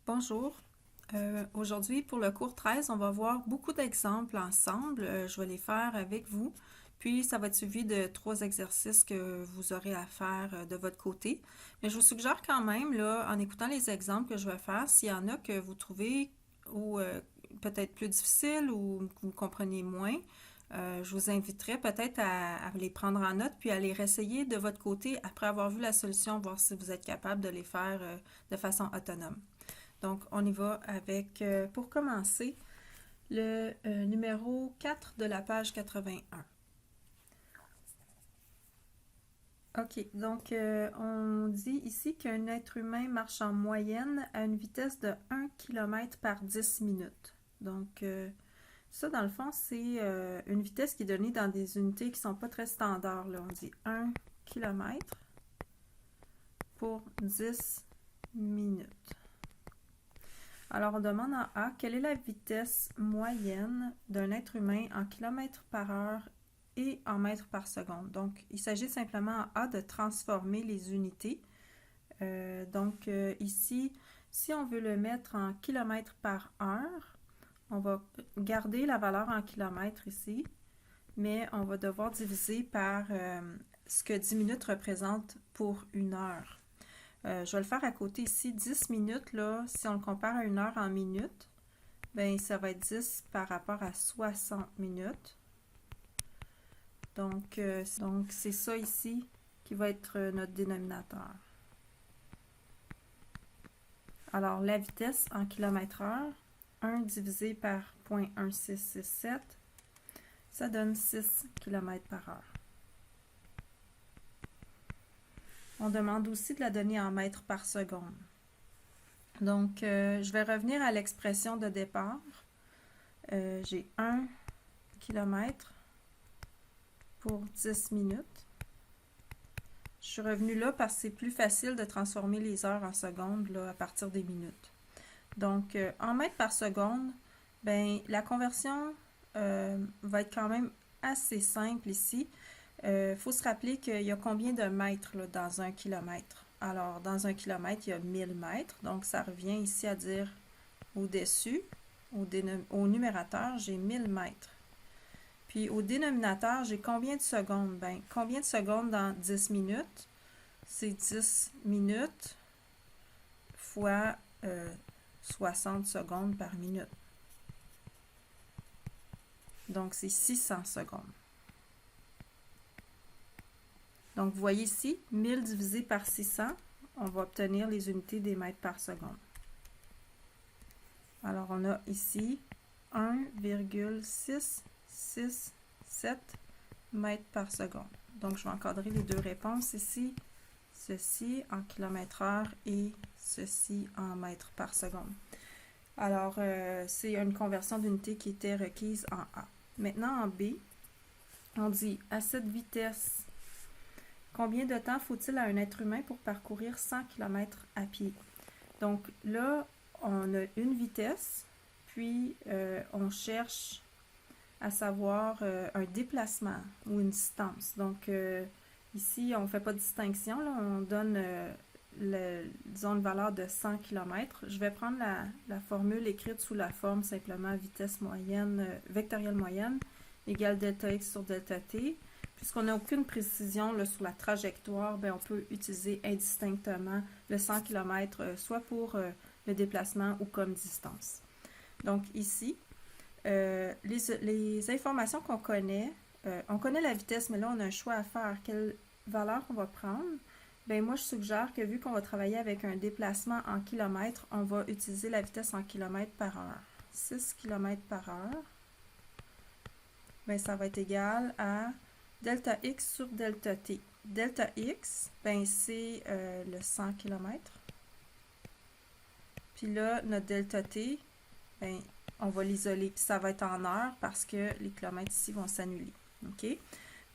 Bonjour. Aujourd'hui, pour le cours 13, on va voir beaucoup d'exemples ensemble. Je vais les faire avec vous. Puis, ça va être suivi de 3 exercices que vous aurez à faire de votre côté. Mais je vous suggère quand même, là, en écoutant les exemples que je vais faire, s'il y en a que vous trouvez ou peut-être plus difficiles ou que vous comprenez moins, je vous inviterai peut-être à les prendre en note puis à les réessayer de votre côté après avoir vu la solution, voir si vous êtes capable de les faire de façon autonome. Donc, on y va avec, pour commencer, le numéro 4 de la page 81. OK, donc on dit ici qu'un être humain marche en moyenne à une vitesse de 1 km par 10 minutes. Donc, ça, dans le fond, c'est une vitesse qui est donnée dans des unités qui ne sont pas très standards. Là. On dit 1 km pour 10 minutes. Alors, on demande en A, quelle est la vitesse moyenne d'un être humain en kilomètres par heure et en mètres par seconde? Donc, il s'agit simplement en A de transformer les unités. Ici, si on veut le mettre en kilomètres par heure, on va garder la valeur en kilomètres ici, mais on va devoir diviser par ce que 10 minutes représente pour une heure. Je vais le faire à côté ici, 10 minutes, là, si on le compare à une heure en minutes, bien, ça va être 10 par rapport à 60 minutes. Donc c'est ça ici qui va être notre dénominateur. Alors, la vitesse en km/h, 1 divisé par 0.1667, ça donne 6 km par heure. On demande aussi de la donner en mètres par seconde. Donc, je vais revenir à l'expression de départ. J'ai 1 km pour 10 minutes. Je suis revenue là parce que c'est plus facile de transformer les heures en secondes là, à partir des minutes. Donc, en mètres par seconde, ben, la conversion va être quand même assez simple ici. Faut se rappeler qu'il y a combien de mètres là, dans un kilomètre? Alors, dans un kilomètre, il y a 1000 mètres. Donc, ça revient ici à dire au-dessus, au numérateur, j'ai 1000 mètres. Puis, au dénominateur, j'ai combien de secondes? Ben, combien de secondes dans 10 minutes? C'est 10 minutes fois 60 secondes par minute. Donc, c'est 600 secondes. Donc, vous voyez ici, 1000 divisé par 600, on va obtenir les unités des mètres par seconde. Alors, on a ici 1,667 mètres par seconde. Donc, je vais encadrer les deux réponses ici. Ceci en kilomètres-heure et ceci en mètres par seconde. Alors, c'est une conversion d'unité qui était requise en A. Maintenant, en B, on dit à cette vitesse, combien de temps faut-il à un être humain pour parcourir 100 km à pied? Donc là, on a une vitesse, puis on cherche à savoir un déplacement ou une distance. Donc ici, on ne fait pas de distinction, là, on donne disons une valeur de 100 km. Je vais prendre la formule écrite sous la forme simplement vitesse moyenne, vectorielle moyenne, égale delta x sur delta t. Puisqu'on n'a aucune précision là, sur la trajectoire, bien, on peut utiliser indistinctement le 100 km, soit pour le déplacement ou comme distance. Donc ici, les informations qu'on connaît, on connaît la vitesse, mais là, on a un choix à faire. Quelle valeur on va prendre? Bien, moi, je suggère que vu qu'on va travailler avec un déplacement en kilomètres, on va utiliser la vitesse en kilomètres par heure. 6 km par heure, bien, ça va être égal à delta x sur delta t. Delta x, ben c'est le 100 km. Puis là, notre delta t, ben, on va l'isoler. Ça va être en heures parce que les kilomètres ici vont s'annuler. OK?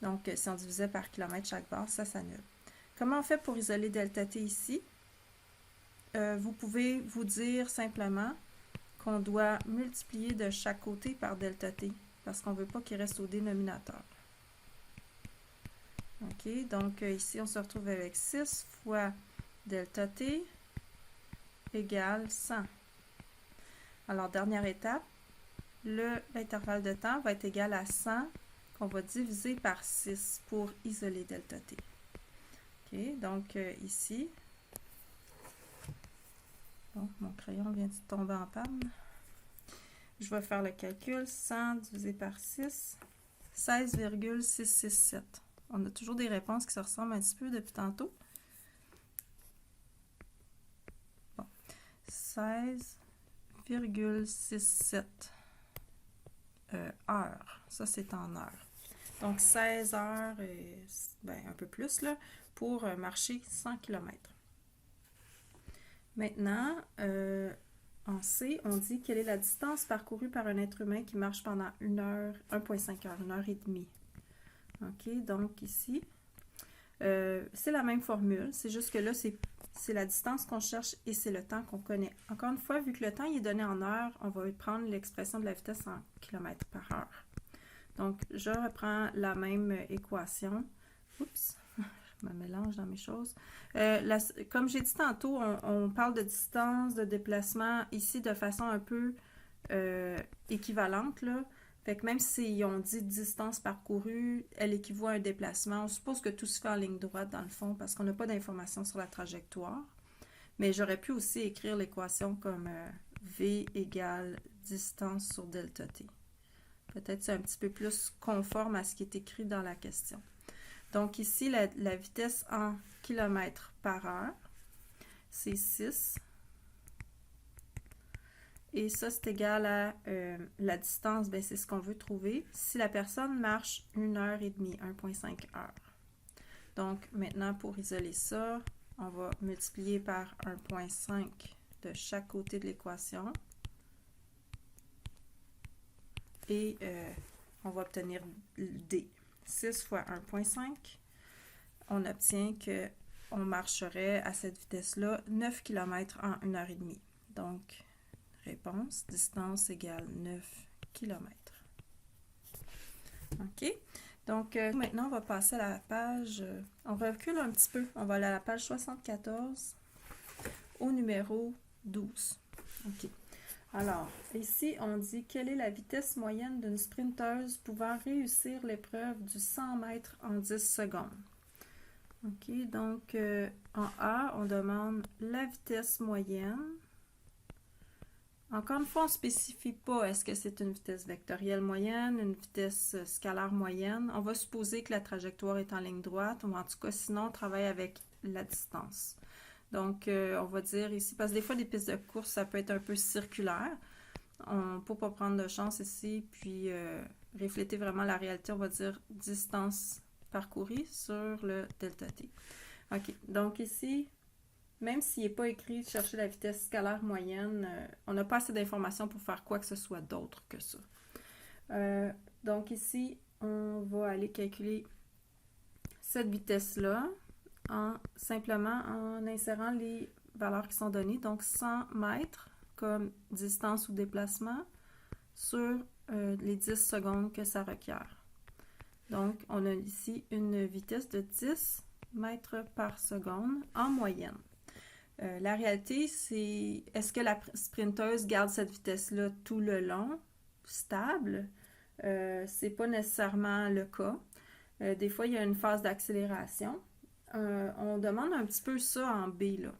Donc, si on divisait par kilomètre chaque barre, ça s'annule. Comment on fait pour isoler delta t ici? Vous pouvez vous dire simplement qu'on doit multiplier de chaque côté par delta t parce qu'on ne veut pas qu'il reste au dénominateur. OK, donc ici, on se retrouve avec 6 fois delta t égale 100. Alors, dernière étape, l'intervalle de temps va être égal à 100 qu'on va diviser par 6 pour isoler delta t. OK, donc ici, bon, mon crayon vient de tomber en panne. Je vais faire le calcul, 100 divisé par 6, 16,667. On a toujours des réponses qui se ressemblent un petit peu depuis tantôt. Bon, 16,67 heures. Ça, c'est en heures. Donc, 16 heures, ben, un peu plus, là, pour marcher 100 km. Maintenant, en C, on dit quelle est la distance parcourue par un être humain qui marche pendant 1 heure, 1,5 heures, 1 heure et demie. OK, donc ici, c'est la même formule, c'est juste que là, c'est la distance qu'on cherche et c'est le temps qu'on connaît. Encore une fois, vu que le temps il est donné en heures, on va prendre l'expression de la vitesse en km par heure. Donc, je reprends la même équation. Oups, je me mélange dans mes choses. Comme j'ai dit tantôt, on parle de distance, de déplacement ici de façon un peu équivalente, là. Fait que même si on dit distance parcourue, elle équivaut à un déplacement. On suppose que tout se fait en ligne droite dans le fond parce qu'on n'a pas d'informations sur la trajectoire. Mais j'aurais pu aussi écrire l'équation comme V égale distance sur delta t. Peut-être c'est un petit peu plus conforme à ce qui est écrit dans la question. Donc ici, la vitesse en kilomètres par heure, c'est 6. Et ça, c'est égal à la distance, ben, c'est ce qu'on veut trouver. Si la personne marche 1 heure et demie, 1,5 heures. Donc, maintenant, pour isoler ça, on va multiplier par 1,5 de chaque côté de l'équation. Et on va obtenir D. 6 fois 1,5. On obtient qu'on marcherait à cette vitesse-là 9 km en 1 heure et demie. Donc, réponse, distance égale 9 km. OK? Donc, maintenant, on va passer à la page, on recule un petit peu. On va aller à la page 74 au numéro 12. OK. Alors, ici, on dit quelle est la vitesse moyenne d'une sprinteuse pouvant réussir l'épreuve du 100 mètres en 10 secondes. OK, donc en A, on demande la vitesse moyenne. Encore une fois, on ne spécifie pas est-ce que c'est une vitesse vectorielle moyenne, une vitesse scalaire moyenne. On va supposer que la trajectoire est en ligne droite, ou en tout cas, sinon, on travaille avec la distance. Donc, on va dire ici, parce que des fois, des pistes de course, ça peut être un peu circulaire. Pour ne pas prendre de chance ici, puis refléter vraiment la réalité, on va dire distance parcourue sur le delta t. OK, donc ici, même s'il n'est pas écrit chercher la vitesse scalaire moyenne, on n'a pas assez d'informations pour faire quoi que ce soit d'autre que ça. Donc ici, on va aller calculer cette vitesse-là simplement en insérant les valeurs qui sont données. Donc 100 mètres comme distance ou déplacement sur les 10 secondes que ça requiert. Donc, on a ici une vitesse de 10 mètres par seconde en moyenne. La réalité, c'est est-ce que la sprinteuse garde cette vitesse-là tout le long, stable? C'est pas nécessairement le cas. Des fois, il y a une phase d'accélération. On demande un petit peu ça en B, là.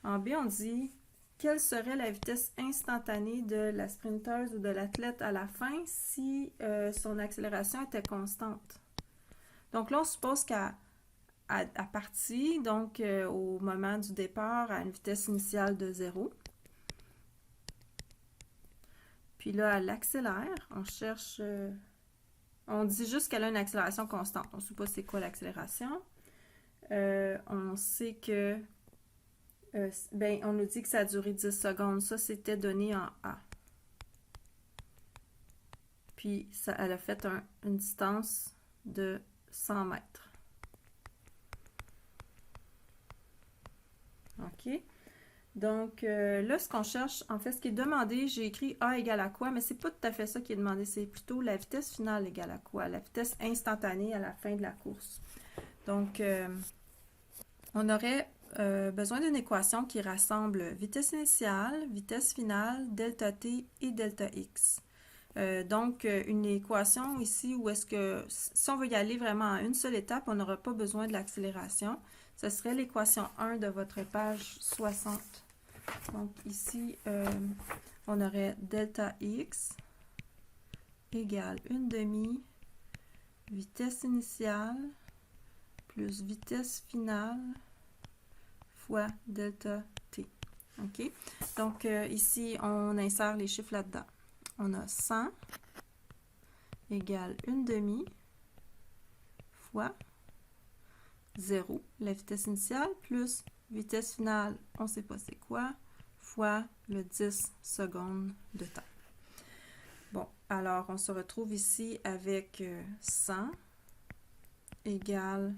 En B, on dit quelle serait la vitesse instantanée de la sprinteuse ou de l'athlète à la fin si son accélération était constante. Donc là, on suppose qu'à partir, donc au moment du départ, à une vitesse initiale de 0. Puis là, elle accélère. On cherche... on dit juste qu'elle a une accélération constante. On ne sait pas c'est quoi l'accélération. On sait que... on nous dit que ça a duré 10 secondes. Ça, c'était donné en A. Puis, ça, elle a fait une distance de 100 mètres. OK? Donc, là, ce qu'on cherche, en fait, ce qui est demandé, j'ai écrit A égale à quoi, mais c'est pas tout à fait ça qui est demandé. C'est plutôt la vitesse finale égale à quoi? La vitesse instantanée à la fin de la course. Donc, on aurait besoin d'une équation qui rassemble vitesse initiale, vitesse finale, delta t et delta x. Donc, une équation ici où est-ce que, si on veut y aller vraiment à une seule étape, on n'aura pas besoin de l'accélération. Ce serait l'équation 1 de votre page 60. Donc, ici, on aurait delta x égale 1/2 vitesse initiale plus vitesse finale fois delta t. OK? Donc, ici, on insère les chiffres là-dedans. On a 100 égale 1/2 fois 0, la vitesse initiale, plus vitesse finale, on ne sait pas c'est quoi, fois le 10 secondes de temps. Bon, alors on se retrouve ici avec 100 égale,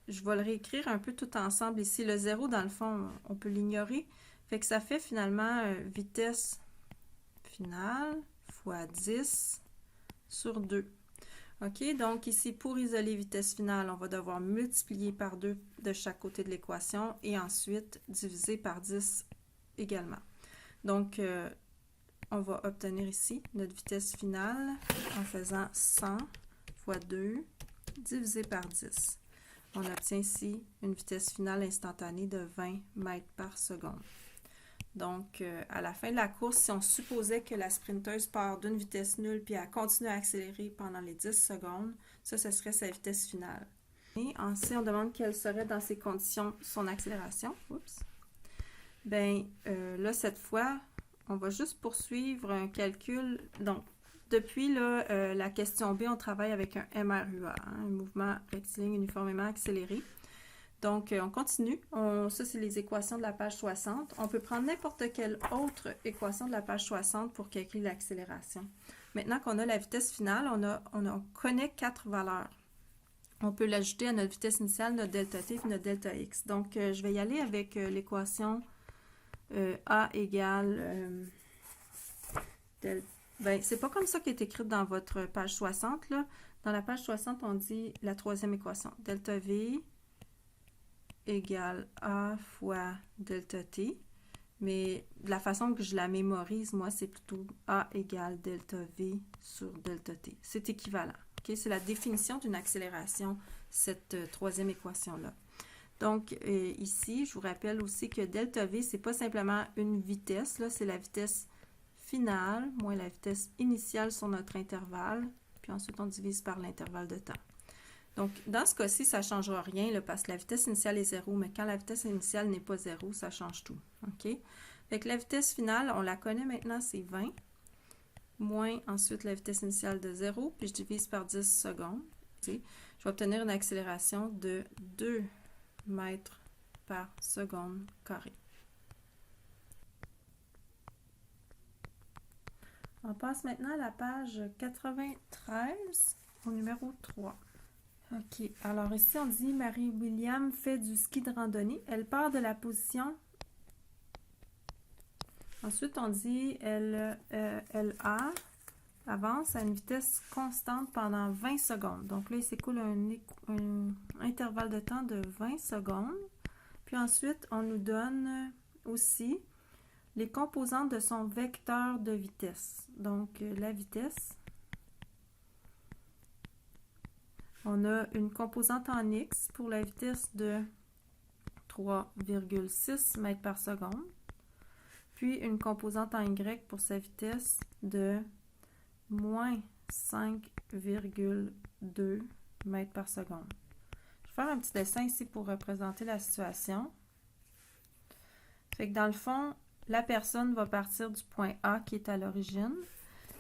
je vais le réécrire un peu tout ensemble ici, le 0 dans le fond, on peut l'ignorer, fait que ça fait finalement vitesse finale fois 10 sur 2. OK, donc ici, pour isoler vitesse finale, on va devoir multiplier par 2 de chaque côté de l'équation et ensuite diviser par 10 également. Donc, on va obtenir ici notre vitesse finale en faisant 100 fois 2 divisé par 10. On obtient ici une vitesse finale instantanée de 20 mètres par seconde. Donc, à la fin de la course, si on supposait que la sprinteuse part d'une vitesse nulle puis elle continue à accélérer pendant les 10 secondes, ça, ce serait sa vitesse finale. Et ensuite, on demande quelle serait dans ces conditions son accélération. Oups. Bien, là, cette fois, on va juste poursuivre un calcul. Donc, depuis là, la question B, on travaille avec un MRUA, hein, un mouvement rectiligne uniformément accéléré. Donc, on continue. Ça, c'est les équations de la page 60. On peut prendre n'importe quelle autre équation de la page 60 pour calculer l'accélération. Maintenant qu'on a la vitesse finale, on connaît 4 valeurs. On peut l'ajouter à notre vitesse initiale, notre delta t et notre delta x. Donc, je vais y aller avec l'équation A égale... ben, c'est pas comme ça qui est écrite dans votre page 60. Là. Dans la page 60, on dit la troisième équation. Delta v égale A fois delta t. Mais la façon que je la mémorise, moi, c'est plutôt A égale delta v sur delta t. C'est équivalent. Okay? C'est la définition d'une accélération, cette troisième équation-là. Donc, ici, je vous rappelle aussi que delta v, c'est pas simplement une vitesse, là, c'est la vitesse finale moins la vitesse initiale sur notre intervalle, puis ensuite on divise par l'intervalle de temps. Donc, dans ce cas-ci, ça ne changera rien là, parce que la vitesse initiale est 0, mais quand la vitesse initiale n'est pas 0, ça change tout. OK? Fait que la vitesse finale, on la connaît maintenant, c'est 20, moins ensuite la vitesse initiale de 0, puis je divise par 10 secondes. Je vais obtenir une accélération de 2 mètres par seconde carré. On passe maintenant à la page 93, au numéro 3. OK. Alors ici, on dit Marie-William fait du ski de randonnée. Elle part de la position. Ensuite, on dit elle avance à une vitesse constante pendant 20 secondes. Donc là, il s'écoule un intervalle de temps de 20 secondes. Puis ensuite, on nous donne aussi les composantes de son vecteur de vitesse. Donc, la vitesse. On a une composante en X pour la vitesse de 3,6 mètres par seconde. Puis, une composante en Y pour sa vitesse de moins 5,2 mètres par seconde. Je vais faire un petit dessin ici pour représenter la situation. Fait que dans le fond, la personne va partir du point A qui est à l'origine.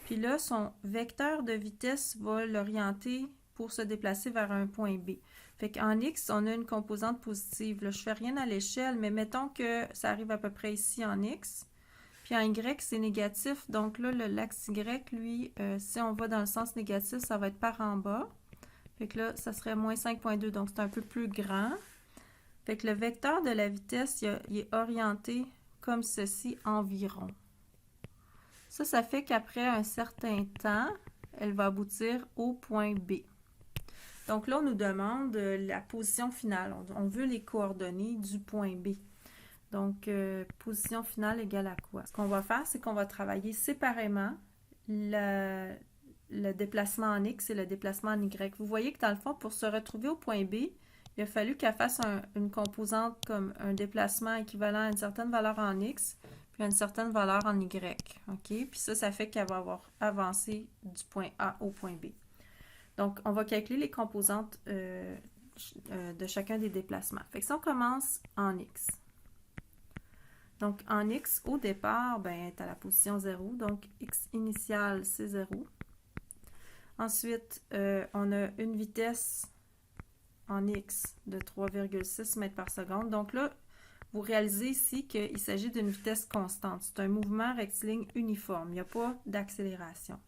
Puis là, son vecteur de vitesse va l'orienter pour se déplacer vers un point B. Fait qu'en X, on a une composante positive. Là, je ne fais rien à l'échelle, mais mettons que ça arrive à peu près ici en X. Puis en Y, c'est négatif. Donc là, l'axe Y, lui, si on va dans le sens négatif, ça va être par en bas. Fait que là, ça serait moins 5,2. Donc c'est un peu plus grand. Fait que le vecteur de la vitesse, il est orienté comme ceci environ. Ça fait qu'après un certain temps, elle va aboutir au point B. Donc là, on nous demande la position finale. On veut les coordonnées du point B. Donc, position finale égale à quoi? Ce qu'on va faire, c'est qu'on va travailler séparément le déplacement en X et le déplacement en Y. Vous voyez que dans le fond, pour se retrouver au point B, il a fallu qu'elle fasse une composante comme un déplacement équivalent à une certaine valeur en X, puis à une certaine valeur en Y. OK? Puis ça fait qu'elle va avoir avancé du point A au point B. Donc, on va calculer les composantes de chacun des déplacements. Fait que si on commence en X. Donc, en X, au départ, ben, elle est à la position 0. Donc, X initial, c'est 0. Ensuite, on a une vitesse en X de 3,6 mètres par seconde. Donc là, vous réalisez ici qu'il s'agit d'une vitesse constante. C'est un mouvement rectiligne uniforme. Il n'y a pas d'accélération.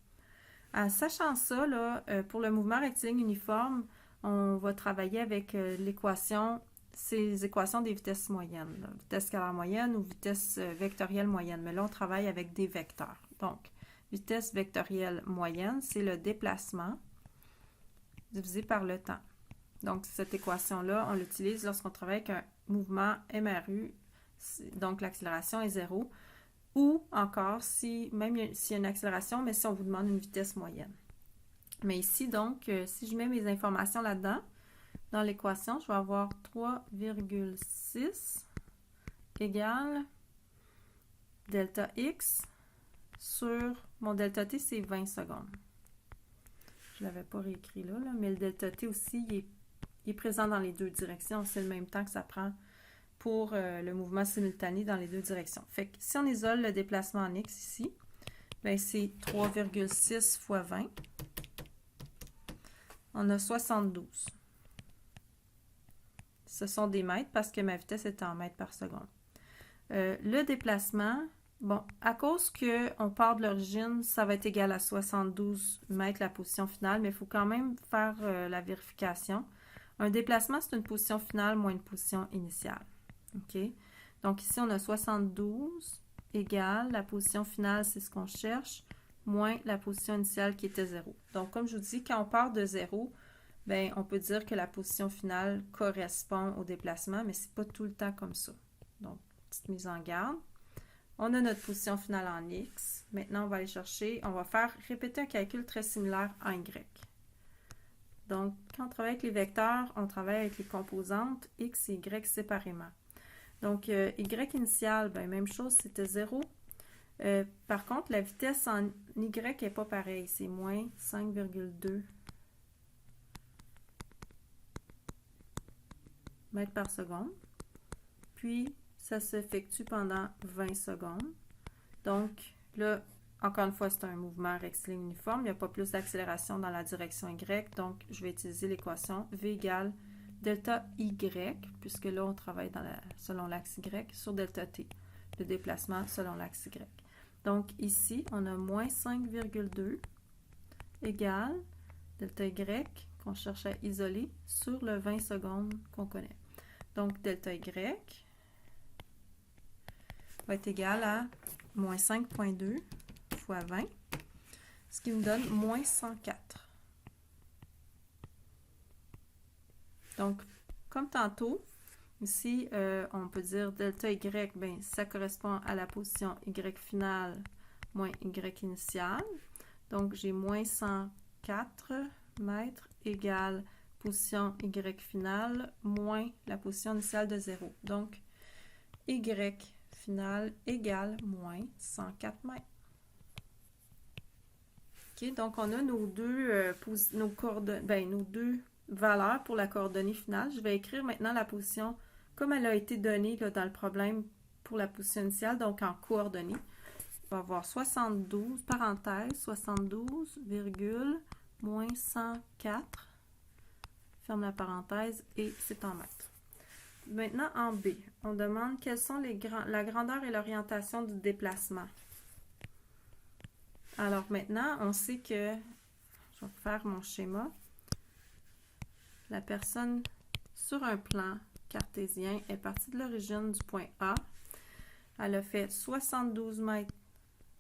En sachant ça, là, pour le mouvement rectiligne uniforme, on va travailler avec l'équation, c'est les équations des vitesses moyennes. Là. Vitesse scalaire moyenne ou vitesse vectorielle moyenne. Mais là, on travaille avec des vecteurs. Donc, vitesse vectorielle moyenne, c'est le déplacement divisé par le temps. Donc, cette équation-là, on l'utilise lorsqu'on travaille avec un mouvement MRU, donc l'accélération est 0, ou encore, même s'il y a une accélération, mais si on vous demande une vitesse moyenne. Mais ici, donc, si je mets mes informations là-dedans, dans l'équation, je vais avoir 3,6 égale delta X sur mon delta T, c'est 20 secondes. Je ne l'avais pas réécrit là, mais le delta T aussi, il est présent dans les deux directions. C'est le même temps que ça prend pour le mouvement simultané dans les deux directions. Fait que si on isole le déplacement en X ici, ben c'est 3,6 fois 20. On a 72. Ce sont des mètres parce que ma vitesse est en mètres par seconde. Le déplacement, bon, à cause qu'on part de l'origine, ça va être égal à 72 mètres la position finale, mais il faut quand même faire la vérification. Un déplacement, c'est une position finale moins une position initiale. OK? Donc ici, on a 72 égale, la position finale, c'est ce qu'on cherche, moins la position initiale qui était 0. Donc, comme je vous dis, quand on part de 0, bien, on peut dire que la position finale correspond au déplacement, mais c'est pas tout le temps comme ça. Donc, petite mise en garde. On a notre position finale en X. Maintenant, on va aller chercher, on va répéter un calcul très similaire en Y. Donc, quand on travaille avec les vecteurs, on travaille avec les composantes X et Y séparément. Donc, Y initial, ben, même chose, c'était 0. Par contre, la vitesse en Y n'est pas pareille, c'est moins 5,2 mètres par seconde. Puis, ça s'effectue pendant 20 secondes. Donc, là, encore une fois, c'est un mouvement rectiligne uniforme. Il n'y a pas plus d'accélération dans la direction Y. Donc, je vais utiliser l'équation V égale delta Y, puisque là, on travaille selon l'axe Y, sur delta T, le déplacement selon l'axe Y. Donc, ici, on a moins 5,2 égale delta Y, qu'on cherche à isoler, sur le 20 secondes qu'on connaît. Donc, delta Y va être égal à moins 5,2 fois 20, ce qui me donne moins 104. Donc, comme tantôt, ici, on peut dire delta Y, bien, ça correspond à la position Y finale moins Y initiale. Donc, j'ai moins 104 mètres égale position Y finale moins la position initiale de 0. Donc, Y finale égale moins 104 mètres. OK, donc on a nos deux valeurs pour la coordonnée finale. Je vais écrire maintenant la position comme elle a été donnée là, dans le problème pour la position initiale, donc en coordonnées. On va avoir 72, parenthèse, 72, moins 104, ferme la parenthèse, et c'est en mètres. Maintenant, en B, on demande quelles sont la grandeur et l'orientation du déplacement. Alors maintenant, on sait que, je vais faire mon schéma, la personne sur un plan cartésien est partie de l'origine du point A. Elle a fait 72 mètres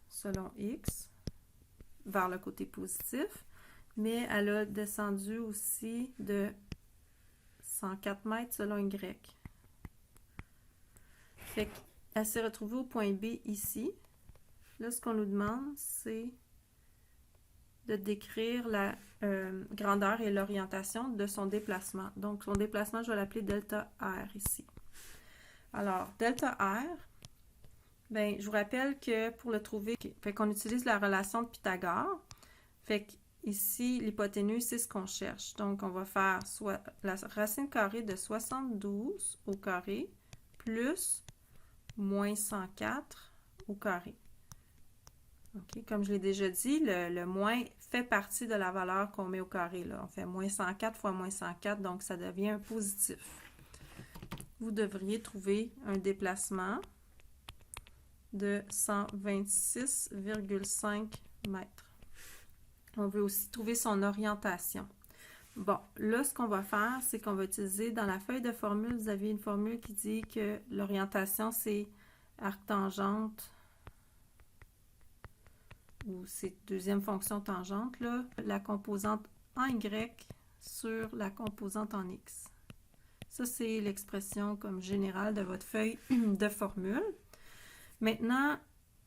selon X vers le côté positif. mais elle a descendu aussi de 104 mètres selon Y. Fait qu'elle s'est retrouvée au point B ici. Là, ce qu'on nous demande, c'est de décrire la grandeur et l'orientation de son déplacement. Donc, son déplacement, je vais l'appeler delta R ici. Alors, delta R, ben, je vous rappelle que pour le trouver, fait qu'on utilise la relation de Pythagore. Fait que ici, l'hypoténuse, c'est ce qu'on cherche. Donc, on va faire soit la racine carrée de 72 au carré plus moins 104 au carré. Okay. Comme je l'ai déjà dit, le moins fait partie de la valeur qu'on met au carré. Là. On fait moins 104 fois moins 104, donc ça devient un positif. Vous devriez trouver un déplacement de 126,5 mètres. On veut aussi trouver son orientation. Bon, là, ce qu'on va faire, c'est qu'on va utiliser dans la feuille de formule, vous avez une formule qui dit que l'orientation, c'est arc-tangente, ou c'est deuxième fonction tangente, là, la composante en Y sur la composante en X. Ça, c'est l'expression comme générale de votre feuille de formule. Maintenant,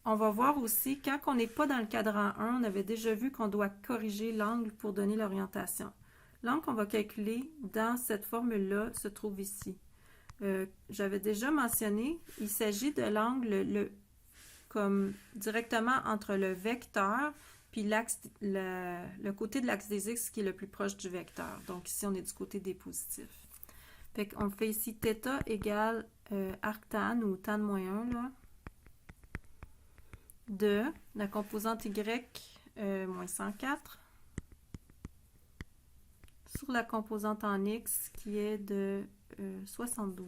on va voir aussi, quand on n'est pas dans le cadran 1, on avait déjà vu qu'on doit corriger l'angle pour donner l'orientation. L'angle qu'on va calculer dans cette formule-là se trouve ici. J'avais déjà mentionné, il s'agit de l'angle comme directement entre le vecteur puis l'axe, le côté de l'axe des X qui est le plus proche du vecteur. Donc ici, on est du côté des positifs. Fait qu'on fait ici θ égale arctan ou tan moins 1 là, de la composante Y moins 104 sur la composante en X qui est de 72.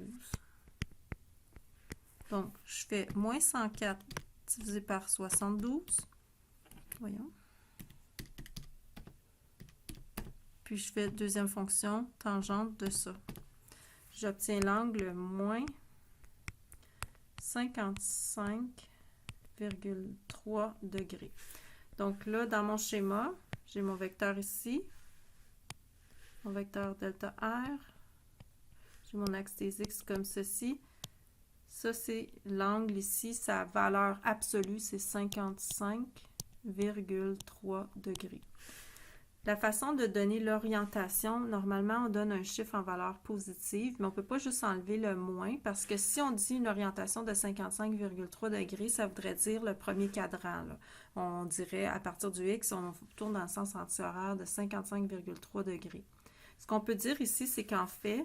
Donc, je fais moins 104 divisé par 72. Voyons. Puis, je fais deuxième fonction, tangente de ça. J'obtiens l'angle moins 55,3 degrés. Donc là, dans mon schéma, j'ai mon vecteur ici, mon vecteur delta R, j'ai mon axe des X comme ceci. Ça, c'est l'angle ici, sa valeur absolue, c'est 55,3 degrés. La façon de donner l'orientation, normalement, on donne un chiffre en valeur positive, mais on ne peut pas juste enlever le moins, parce que si on dit une orientation de 55,3 degrés, ça voudrait dire le premier cadran. Là. On dirait, à partir du X, on tourne dans le sens anti-horaire de 55,3 degrés. Ce qu'on peut dire ici, c'est qu'en fait,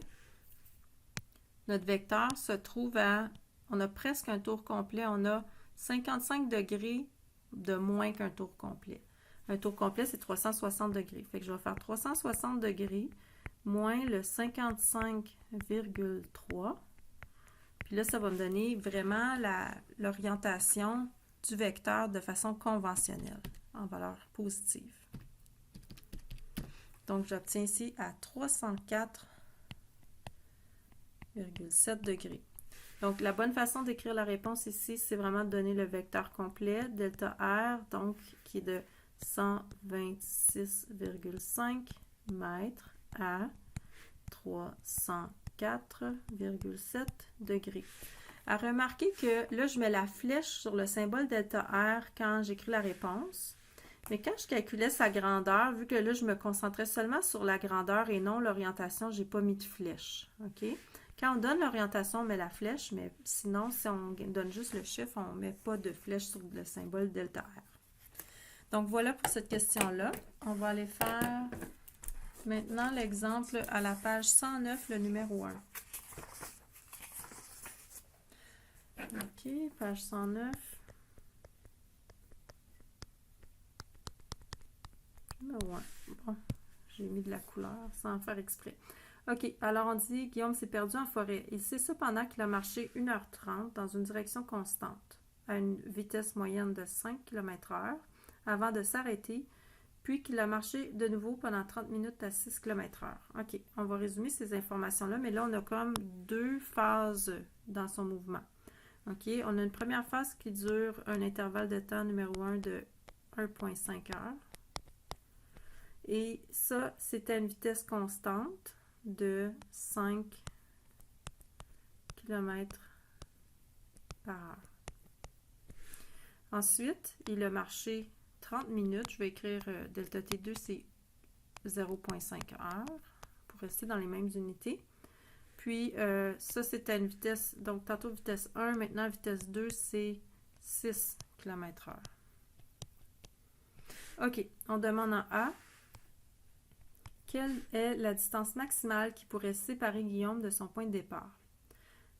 notre vecteur se trouve à, on a presque un tour complet, on a 55 degrés de moins qu'un tour complet. Un tour complet, c'est 360 degrés. Fait que je vais faire 360 degrés moins le 55,3. Puis là, ça va me donner vraiment l'orientation du vecteur de façon conventionnelle, en valeur positive. Donc, j'obtiens ici à 304,7 degrés. Donc, la bonne façon d'écrire la réponse ici, c'est vraiment de donner le vecteur complet, delta R, donc qui est de 126,5 mètres à 304,7 degrés. À remarquer que là, je mets la flèche sur le symbole delta R quand j'écris la réponse. Mais quand je calculais sa grandeur, vu que là, je me concentrais seulement sur la grandeur et non l'orientation, je n'ai pas mis de flèche. OK? Quand on donne l'orientation, on met la flèche, mais sinon, si on donne juste le chiffre, on ne met pas de flèche sur le symbole delta R. Donc, voilà pour cette question-là. On va aller faire maintenant l'exemple à la page 109, le numéro 1. OK, page 109. Numéro 1. Bon, j'ai mis de la couleur sans faire exprès. OK, alors on dit Guillaume s'est perdu en forêt. Il sait cependant qu'il a marché 1h30 dans une direction constante, à une vitesse moyenne de 5 km/h, avant de s'arrêter, puis qu'il a marché de nouveau pendant 30 minutes à 6 km/h. OK, on va résumer ces informations-là, mais là, on a comme deux phases dans son mouvement. OK, on a une première phase qui dure un intervalle de temps numéro 1 de 1,5 heures. Et ça, c'est à une vitesse constante de 5 km par heure. Ensuite, il a marché 30 minutes. Je vais écrire delta T2, c'est 0,5 heures pour rester dans les mêmes unités. Puis, ça, c'est à une vitesse, donc tantôt vitesse 1, maintenant vitesse 2, c'est 6 km/h. OK, on demande en A, quelle est la distance maximale qui pourrait séparer Guillaume de son point de départ?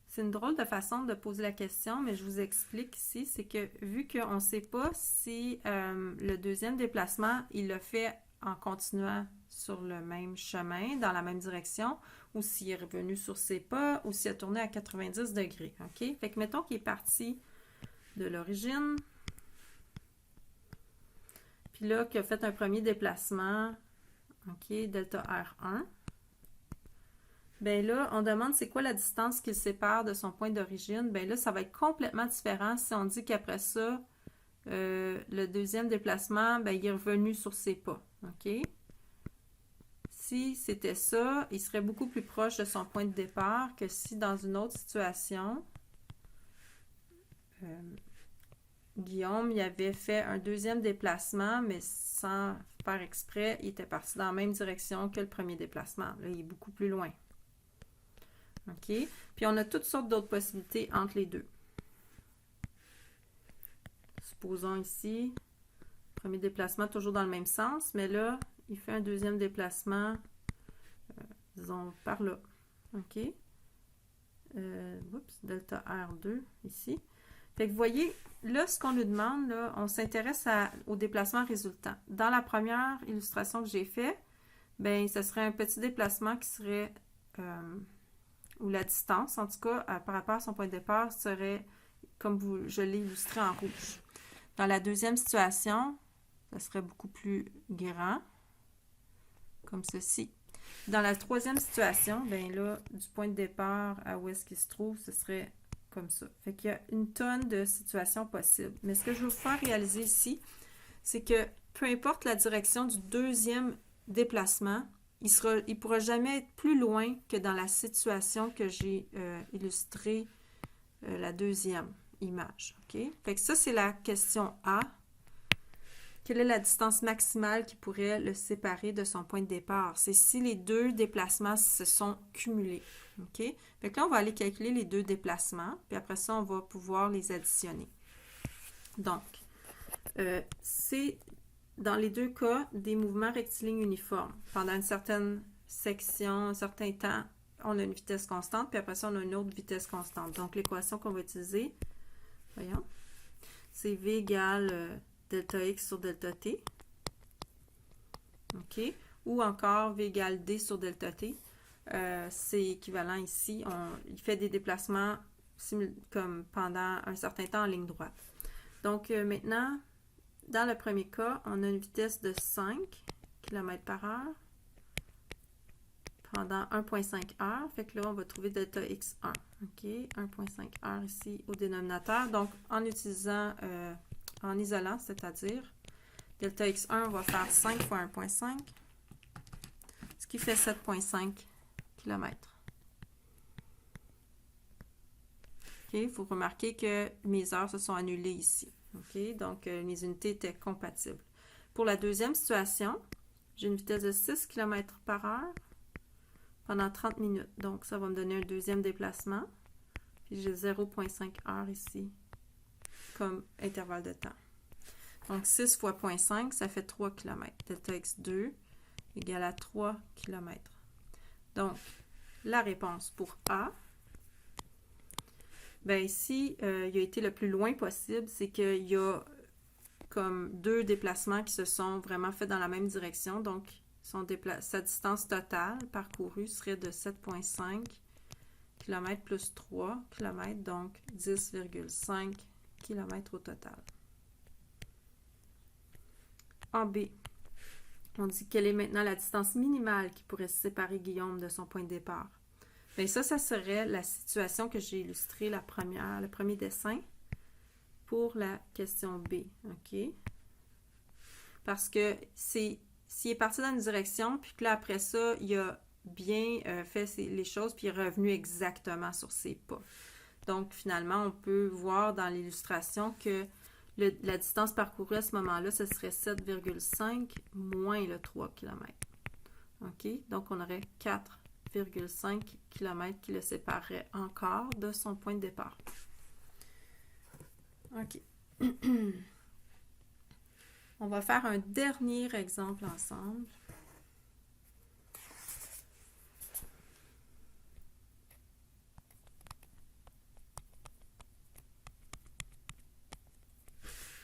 C'est une drôle de façon de poser la question, mais je vous explique ici, c'est que vu qu'on ne sait pas si le deuxième déplacement, il l'a fait en continuant sur le même chemin, dans la même direction, ou s'il est revenu sur ses pas, ou s'il a tourné à 90 degrés, OK? Fait que mettons qu'il est parti de l'origine, puis là, qu'il a fait un premier déplacement, OK, delta R1, bien là, on demande c'est quoi la distance qui le sépare de son point d'origine. Bien là, ça va être complètement différent si on dit qu'après ça, le deuxième déplacement, bien, il est revenu sur ses pas. OK? Si c'était ça, il serait beaucoup plus proche de son point de départ que si dans une autre situation, Guillaume, il avait fait un deuxième déplacement, mais sans faire exprès, il était parti dans la même direction que le premier déplacement. Là, il est beaucoup plus loin. OK? Puis on a toutes sortes d'autres possibilités entre les deux. Supposons ici, premier déplacement toujours dans le même sens, mais là, il fait un deuxième déplacement, disons par là. OK? Delta R2 ici. Fait que vous voyez, là, ce qu'on nous demande, là, on s'intéresse au déplacement résultant. Dans la première illustration que j'ai faite, bien, ce serait un petit déplacement qui serait... ou la distance, en tout cas, par rapport à son point de départ, serait, comme je l'ai illustré en rouge. Dans la deuxième situation, ça serait beaucoup plus grand, comme ceci. Dans la troisième situation, bien là, du point de départ à où est-ce qu'il se trouve, ce serait comme ça. Fait qu'il y a une tonne de situations possibles. Mais ce que je veux vous faire réaliser ici, c'est que peu importe la direction du deuxième déplacement, il ne pourra jamais être plus loin que dans la situation que j'ai illustrée la deuxième image. OK? Fait que ça, c'est la question A. Quelle est la distance maximale qui pourrait le séparer de son point de départ? C'est si les deux déplacements se sont cumulés. OK? Fait que là, on va aller calculer les deux déplacements, puis après ça, on va pouvoir les additionner. Donc, c'est dans les deux cas, des mouvements rectilignes uniformes. Pendant une certaine section, un certain temps, on a une vitesse constante, puis après ça, on a une autre vitesse constante. Donc, l'équation qu'on va utiliser, voyons, c'est V égale delta X sur delta T. OK? Ou encore V égale D sur delta T. C'est équivalent ici. Il fait des déplacements comme pendant un certain temps en ligne droite. Donc, maintenant, dans le premier cas, on a une vitesse de 5 km par heure pendant 1,5 heures. Fait que là, on va trouver delta x1. OK? 1,5 heures ici au dénominateur. Donc, en utilisant, en isolant, c'est-à-dire, delta x1, on va faire 5 fois 1,5, ce qui fait 7,5 km. OK? Il faut remarquer que mes heures se sont annulées ici. OK? Donc, mes unités étaient compatibles. Pour la deuxième situation, j'ai une vitesse de 6 km par heure pendant 30 minutes. Donc, ça va me donner un deuxième déplacement. Puis, j'ai 0,5 heures ici comme intervalle de temps. Donc, 6 fois 0,5, ça fait 3 km. Delta x2 égale à 3 km. Donc, la réponse pour A, bien ici, il a été le plus loin possible, c'est qu'il y a comme deux déplacements qui se sont vraiment faits dans la même direction. Donc, sa distance totale parcourue serait de 7,5 km plus 3 km, donc 10,5 km au total. En B, on dit quelle est maintenant la distance minimale qui pourrait séparer Guillaume de son point de départ. Bien, ça serait la situation que j'ai illustrée le premier dessin pour la question B. OK? Parce que c'est s'il est parti dans une direction, puis que là, après ça, il a bien fait les choses, puis il est revenu exactement sur ses pas. Donc, finalement, on peut voir dans l'illustration que la distance parcourue à ce moment-là, ce serait 7,5 moins le 3 km. OK? Donc, on aurait 4,5 km qui le séparerait encore de son point de départ. OK. On va faire un dernier exemple ensemble.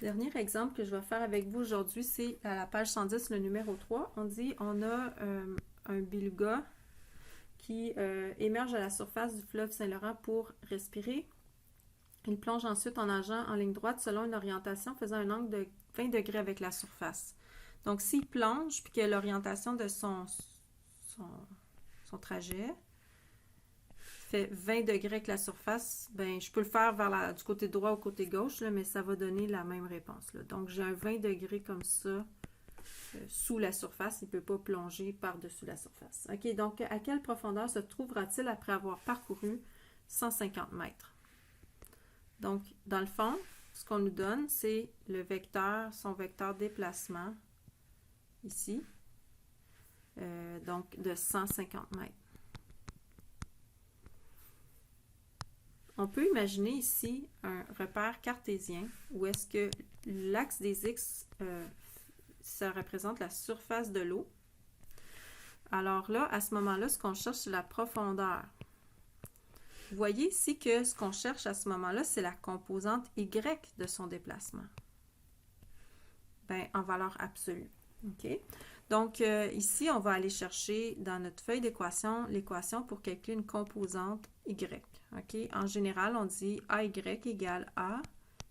Dernier exemple que je vais faire avec vous aujourd'hui, c'est à la page 110, le numéro 3. On dit on a un beluga qui émerge à la surface du fleuve Saint-Laurent pour respirer. Il plonge ensuite en nageant en ligne droite selon une orientation faisant un angle de 20 degrés avec la surface. Donc, s'il plonge puis que l'orientation de son trajet fait 20 degrés avec la surface, ben je peux le faire du côté droit au côté gauche, là, mais ça va donner la même réponse. Là. Donc, j'ai un 20 degrés comme ça sous la surface. Il ne peut pas plonger par-dessus la surface. OK, donc à quelle profondeur se trouvera-t-il après avoir parcouru 150 mètres? Donc, dans le fond, ce qu'on nous donne, c'est le vecteur, son vecteur déplacement, ici, donc de 150 mètres. On peut imaginer ici un repère cartésien où est-ce que l'axe des X, ça représente la surface de l'eau. Alors là, à ce moment-là, ce qu'on cherche, c'est la profondeur. Vous voyez ici que ce qu'on cherche à ce moment-là, c'est la composante Y de son déplacement. Bien, en valeur absolue. OK? Donc, ici, on va aller chercher dans notre feuille d'équation l'équation pour calculer une composante Y. OK? En général, on dit AY égale A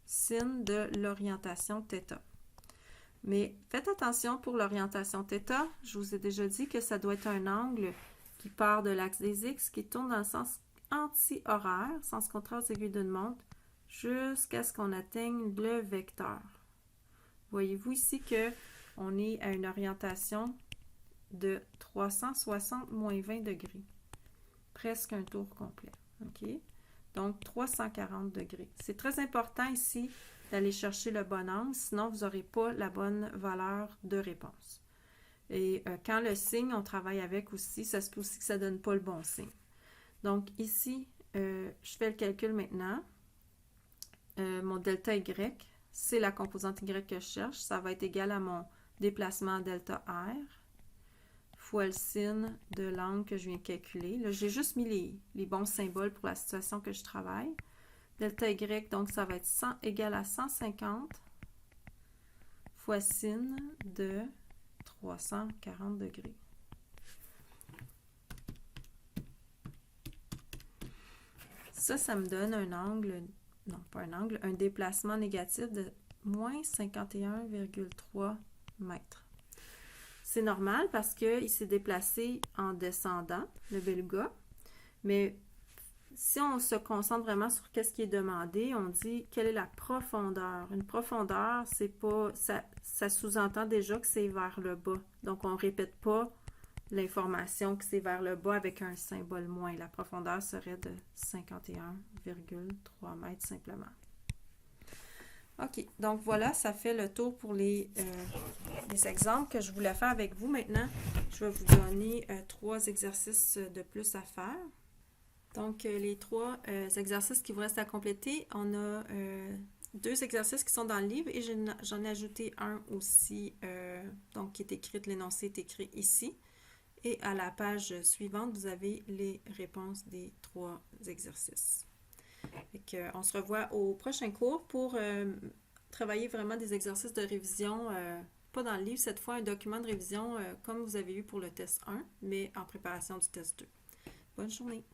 sin de l'orientation θ. Mais faites attention pour l'orientation θ. Je vous ai déjà dit que ça doit être un angle qui part de l'axe des X, qui tourne dans le sens anti-horaire, sens contraire aux aiguilles d'une montre, jusqu'à ce qu'on atteigne le vecteur. Voyez-vous ici qu'on est à une orientation de 360 moins 20 degrés. Presque un tour complet. OK? Donc, 340 degrés. C'est très important ici d'aller chercher le bon angle, sinon vous n'aurez pas la bonne valeur de réponse. Et quand le signe, on travaille avec aussi, ça se peut aussi que ça ne donne pas le bon signe. Donc, ici, je fais le calcul maintenant. Mon delta Y, c'est la composante Y que je cherche. Ça va être égal à mon déplacement delta R fois le sin de l'angle que je viens de calculer. Là, j'ai juste mis les bons symboles pour la situation que je travaille. Delta Y, donc ça va être égal à 150 fois sin de 340 degrés. Ça me donne un angle, non pas un angle, un déplacement négatif de moins 51,3 mètres. C'est normal parce qu'il s'est déplacé en descendant, le beluga, mais si on se concentre vraiment sur ce qui est demandé, on dit quelle est la profondeur. Une profondeur, c'est pas, ça sous-entend déjà que c'est vers le bas. Donc, on ne répète pas l'information que c'est vers le bas avec un symbole moins. La profondeur serait de 51,3 mètres simplement. OK, donc voilà, ça fait le tour pour les exemples que je voulais faire avec vous. Maintenant, je vais vous donner 3 exercices de plus à faire. Donc, les 3 exercices qui vous restent à compléter, on a 2 exercices qui sont dans le livre et j'en ai ajouté un aussi, donc qui est écrit, l'énoncé est écrit ici. Et à la page suivante, vous avez les réponses des 3 exercices. On se revoit au prochain cours pour travailler vraiment des exercices de révision, pas dans le livre, cette fois un document de révision comme vous avez eu pour le test 1, mais en préparation du test 2. Bonne journée!